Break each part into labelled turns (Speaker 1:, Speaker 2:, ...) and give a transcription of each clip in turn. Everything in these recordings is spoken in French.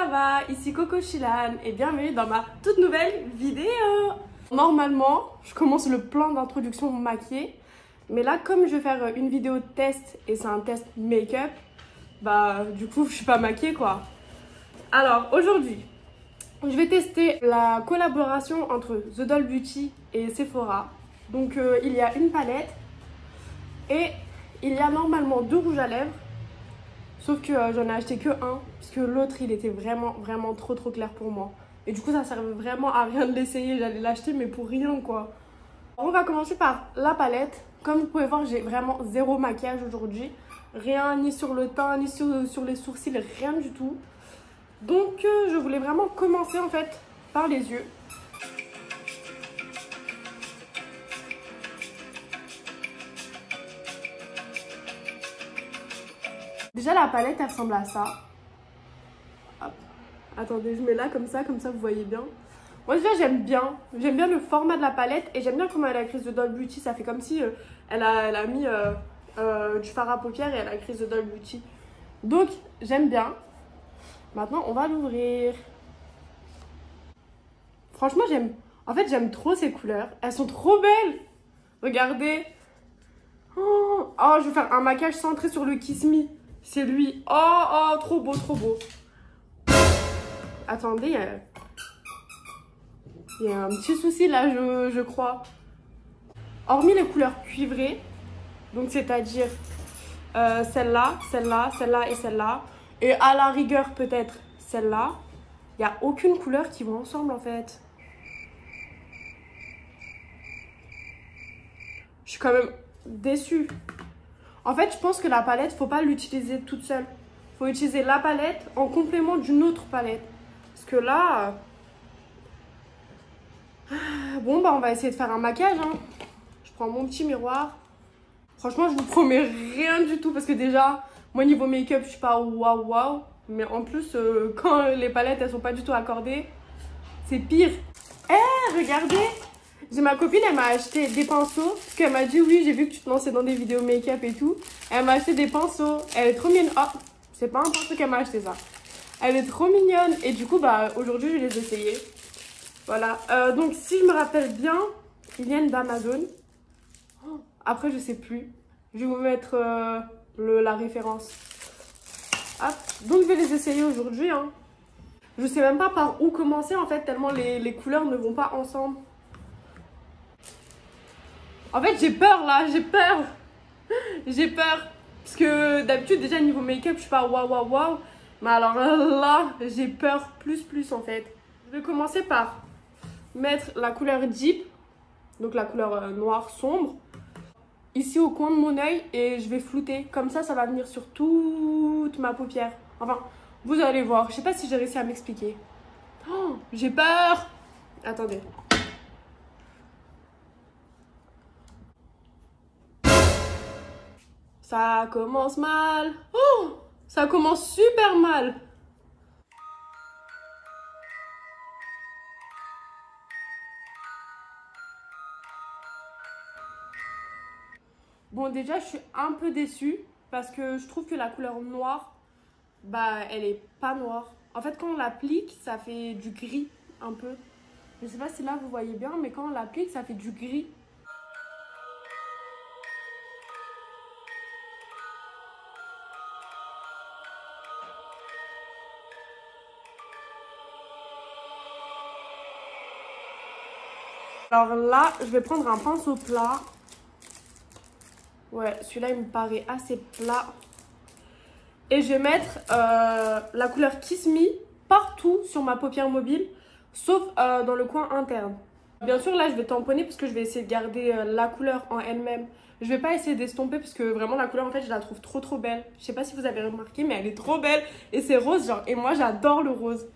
Speaker 1: ça va? Ici Coco Chilane et bienvenue dans ma toute nouvelle vidéo. Normalement, je commence le plan d'introduction maquillée, mais là comme je vais faire une vidéo test et c'est un test make-up, bah du coup je suis pas maquillée quoi. Alors aujourd'hui, je vais tester la collaboration entre The Doll Beauty et Sephora. Donc il y a une palette et il y a normalement 2 rouges à lèvres. Sauf que j'en ai acheté que un, parce que l'autre il était vraiment trop clair pour moi. Et du coup ça servait vraiment à rien de l'essayer, j'allais l'acheter mais pour rien quoi. On va commencer par la palette. Comme vous pouvez voir, j'ai vraiment zéro maquillage aujourd'hui. Rien ni sur le teint, ni sur les sourcils, rien du tout. Donc je voulais vraiment commencer en fait par les yeux. Déjà la palette elle ressemble à ça. Hop. Attendez, je mets là comme ça vous voyez bien. Moi déjà j'aime bien le format de la palette et j'aime bien comment elle a écrit The Doll Beauty. Ça fait comme si elle a mis du fard à paupières et elle a écrit The Doll Beauty. Donc j'aime bien. Maintenant on va l'ouvrir. Franchement j'aime trop ces couleurs. Elles sont trop belles. Regardez. Oh, je vais faire un maquillage centré sur le Kiss Me. C'est lui. Oh, trop beau, trop beau. Attendez, il y a un petit souci là, je crois. Hormis les couleurs cuivrées, donc c'est-à-dire celle-là, celle-là, celle-là et celle-là, et à la rigueur peut-être celle-là, il n'y a aucune couleur qui vont ensemble en fait. Je suis quand même déçue. En fait, je pense que la palette, faut pas l'utiliser toute seule. Faut utiliser la palette en complément d'une autre palette. Parce que là... Bon, bah on va essayer de faire un maquillage. Hein. Je prends mon petit miroir. Franchement, je vous promets rien du tout. Parce que déjà, moi niveau make-up, je suis pas waouh. Mais en plus, quand les palettes, elles sont pas du tout accordées, c'est pire. Regardez! J'ai ma copine, elle m'a acheté des pinceaux. Parce qu'elle m'a dit, oui, j'ai vu que tu te lançais dans des vidéos make-up et tout. Elle m'a acheté des pinceaux. Elle est trop mignonne. Oh, c'est pas un pinceau qu'elle m'a acheté ça. Elle est trop mignonne. Et du coup, bah, aujourd'hui, je vais les essayer. Voilà. Donc, si je me rappelle bien, ils viennent d'Amazon. Après, je sais plus. Je vais vous mettre la référence. Hop. Donc, je vais les essayer aujourd'hui. Hein. Je sais même pas par où commencer, en fait, tellement les couleurs ne vont pas ensemble. En fait, j'ai peur là, j'ai peur. J'ai peur. Parce que d'habitude, déjà, niveau make-up, je suis pas waouh. Mais alors là, j'ai peur plus en fait. Je vais commencer par mettre la couleur Deep, donc la couleur noire sombre, ici au coin de mon œil et je vais flouter. Comme ça va venir sur toute ma paupière. Enfin, vous allez voir. Je sais pas si j'ai réussi à m'expliquer. Oh, j'ai peur. Attendez. Ça commence mal. Oh, ça commence super mal. Bon, déjà, je suis un peu déçue parce que je trouve que la couleur noire, bah, elle est pas noire. En fait, quand on l'applique, ça fait du gris un peu. Je sais pas si là vous voyez bien, mais quand on l'applique, ça fait du gris. Alors là, je vais prendre un pinceau plat. Ouais, celui-là, il me paraît assez plat. Et je vais mettre la couleur Kiss Me partout sur ma paupière mobile, sauf dans le coin interne. Bien sûr, là, je vais tamponner parce que je vais essayer de garder la couleur en elle-même. Je vais pas essayer d'estomper parce que vraiment, la couleur, en fait, je la trouve trop belle. Je sais pas si vous avez remarqué, mais elle est trop belle. Et c'est rose, genre. Et moi, j'adore le rose.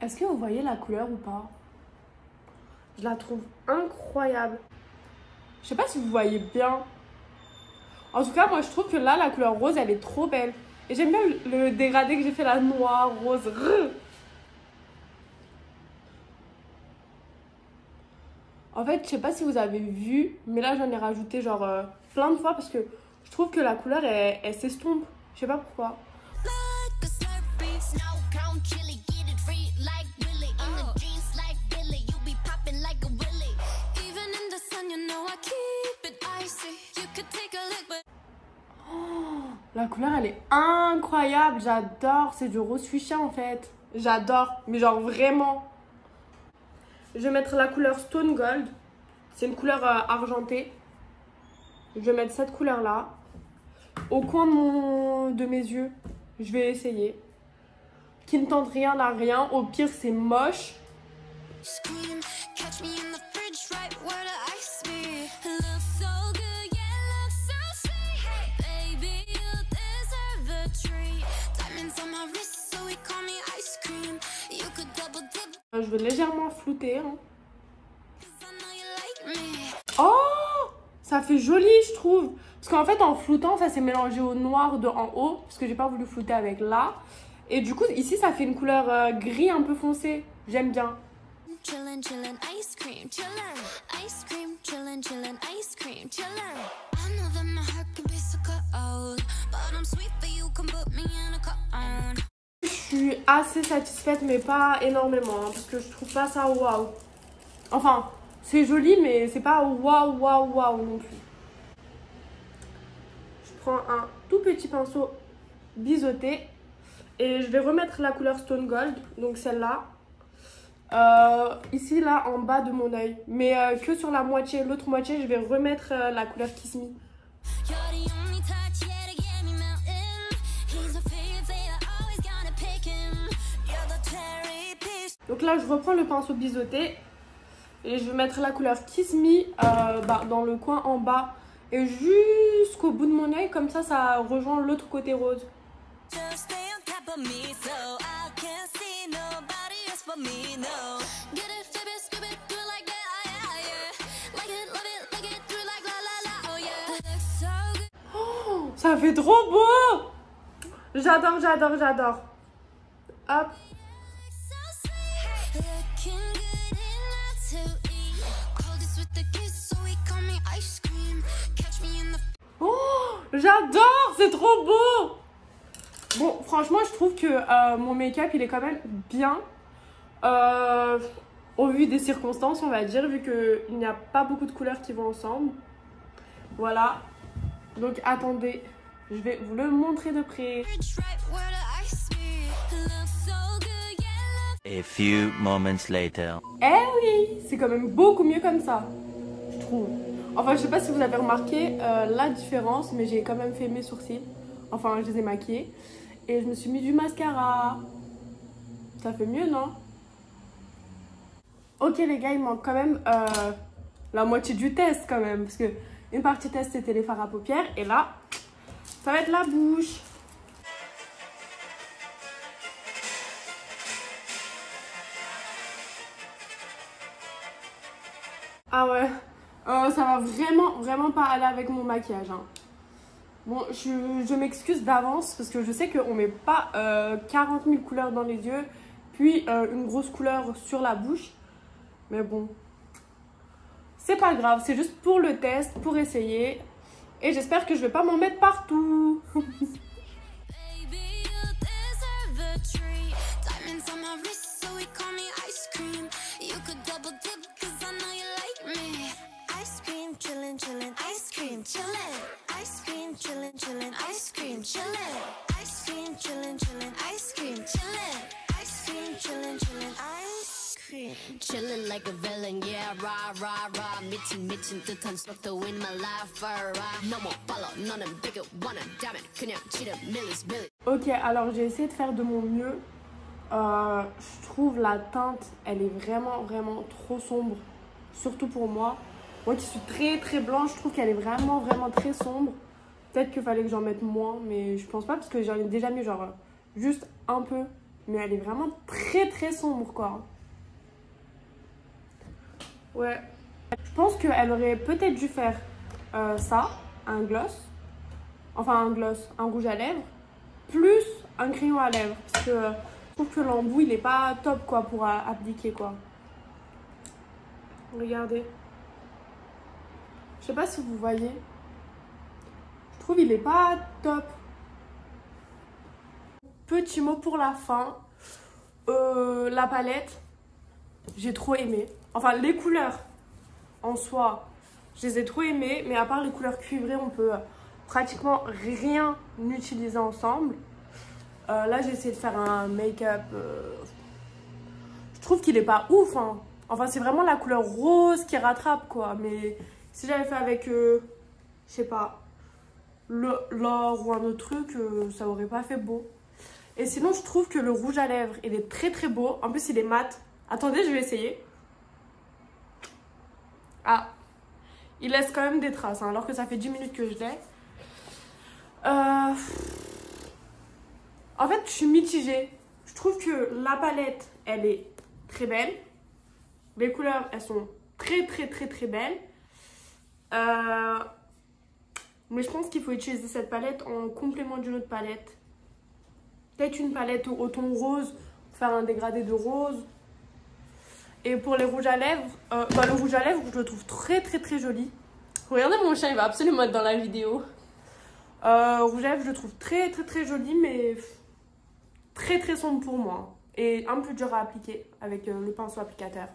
Speaker 1: Est-ce que vous voyez la couleur ou pas? Je la trouve incroyable. Je sais pas si vous voyez bien. En tout cas, moi je trouve que là, la couleur rose, elle est trop belle. Et j'aime bien le dégradé que j'ai fait là, noir, rose. En fait, je sais pas si vous avez vu, mais là j'en ai rajouté genre plein de fois parce que je trouve que la couleur elle s'estompe. Je sais pas pourquoi. Oh, la couleur elle est incroyable, j'adore. C'est du rose fuchsia en fait. J'adore, mais genre vraiment. Je vais mettre la couleur Stone Gold. C'est une couleur argentée. Je vais mettre cette couleur là. Au coin de mes yeux. Je vais essayer. Qui ne tente rien à rien. Au pire, c'est moche. Je vais légèrement flouter. Hein. Oh! Ça fait joli, je trouve. Parce qu'en fait, en floutant, ça s'est mélangé au noir de en haut. Parce que j'ai pas voulu flouter avec là. Et du coup, ici, ça fait une couleur gris un peu foncé. J'aime bien. Chillin', chillin', ice cream, chillin', ice cream, chillin', chillin', ice cream, chillin'. I know that my heart can be so cold, but I'm sweet for you, can put me in a cone. Je suis assez satisfaite, mais pas énormément, hein, parce que je trouve pas ça waouh. Enfin, c'est joli, mais c'est pas waouh, waouh, waouh non plus. Je prends un tout petit pinceau biseauté et je vais remettre la couleur Stone Gold, donc celle-là. Ici là en bas de mon œil, mais que sur la moitié. L'autre moitié je vais remettre la couleur Kiss Me. Donc là je reprends le pinceau biseauté et je vais mettre la couleur Kiss Me dans le coin en bas et jusqu'au bout de mon œil, comme ça rejoint l'autre côté rose. Oh, ça fait trop beau! J'adore, j'adore, j'adore. Hop. Oh, j'adore, c'est trop beau! Bon, franchement, je trouve que mon make-up, il est quand même bien. Au vu des circonstances, on va dire, vu qu'il n'y a pas beaucoup de couleurs qui vont ensemble. Voilà. Donc, attendez, je vais vous le montrer de près.
Speaker 2: A few moments later.
Speaker 1: Eh oui, c'est quand même beaucoup mieux comme ça, je trouve. Enfin, je sais pas si vous avez remarqué la différence, mais j'ai quand même fait mes sourcils. Enfin, je les ai maquillés. Et je me suis mis du mascara. Ça fait mieux, non? Ok les gars, il manque quand même la moitié du test quand même. Parce que une partie test c'était les fards à paupières. Et là, ça va être la bouche. Ah ouais, ça va vraiment pas aller avec mon maquillage. Hein. Bon, je m'excuse d'avance parce que je sais qu'on met pas 40 000 couleurs dans les yeux. Puis une grosse couleur sur la bouche. Mais bon, c'est pas grave, c'est juste pour le test, pour essayer. Et j'espère que je vais pas m'en mettre partout.
Speaker 3: Chillin' like a villain, yeah, rah, rah, rah. 미친 듯한 속도 in my life, no more follow, 너는 bigger, wanna damn it. 그냥 치는 millies.
Speaker 1: Ok, alors j'ai essayé de faire de mon mieux. Je trouve la teinte, elle est vraiment trop sombre. Surtout pour moi. Moi qui suis très blanche, je trouve qu'elle est vraiment très sombre. Peut-être qu'il fallait que j'en mette moins, mais je pense pas parce que j'en ai déjà mis genre juste un peu. Mais elle est vraiment très sombre quoi. Ouais. Je pense qu'elle aurait peut-être dû faire ça, un gloss. Enfin un gloss, un rouge à lèvres. plus un crayon à lèvres. Parce que je trouve que l'embout il est pas top quoi pour appliquer quoi. Regardez. Je sais pas si vous voyez. Je trouve il est pas top. Petit mot pour la fin. La palette, j'ai trop aimé. Enfin, les couleurs en soi, je les ai trop aimées. Mais à part les couleurs cuivrées, on peut pratiquement rien utiliser ensemble. Là, j'ai essayé de faire un make-up. Je trouve qu'il est pas ouf. Hein. Enfin, c'est vraiment la couleur rose qui rattrape, quoi. Mais si j'avais fait avec, je sais pas, l'or ou un autre truc, ça aurait pas fait beau. Et sinon, je trouve que le rouge à lèvres, il est très très beau. En plus, il est mat. Attendez, je vais essayer. Ah, il laisse quand même des traces, hein, alors que ça fait 10 minutes que je l'ai. En fait, je suis mitigée. Je trouve que la palette, elle est très belle. Les couleurs, elles sont très très très très belles. Mais je pense qu'il faut utiliser cette palette en complément d'une autre palette. Peut-être une palette au ton rose, faire un dégradé de rose. Et pour les rouges à lèvres, le rouge à lèvres, je le trouve très très très joli. Regardez mon chat, il va absolument être dans la vidéo. Rouge à lèvres, je le trouve très très très joli, mais très très sombre pour moi. Et un peu dur à appliquer avec le pinceau applicateur.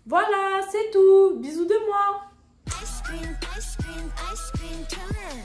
Speaker 1: Voilà, c'est tout. Bisous de moi.
Speaker 3: Ice cream, ice cream, ice cream, turn.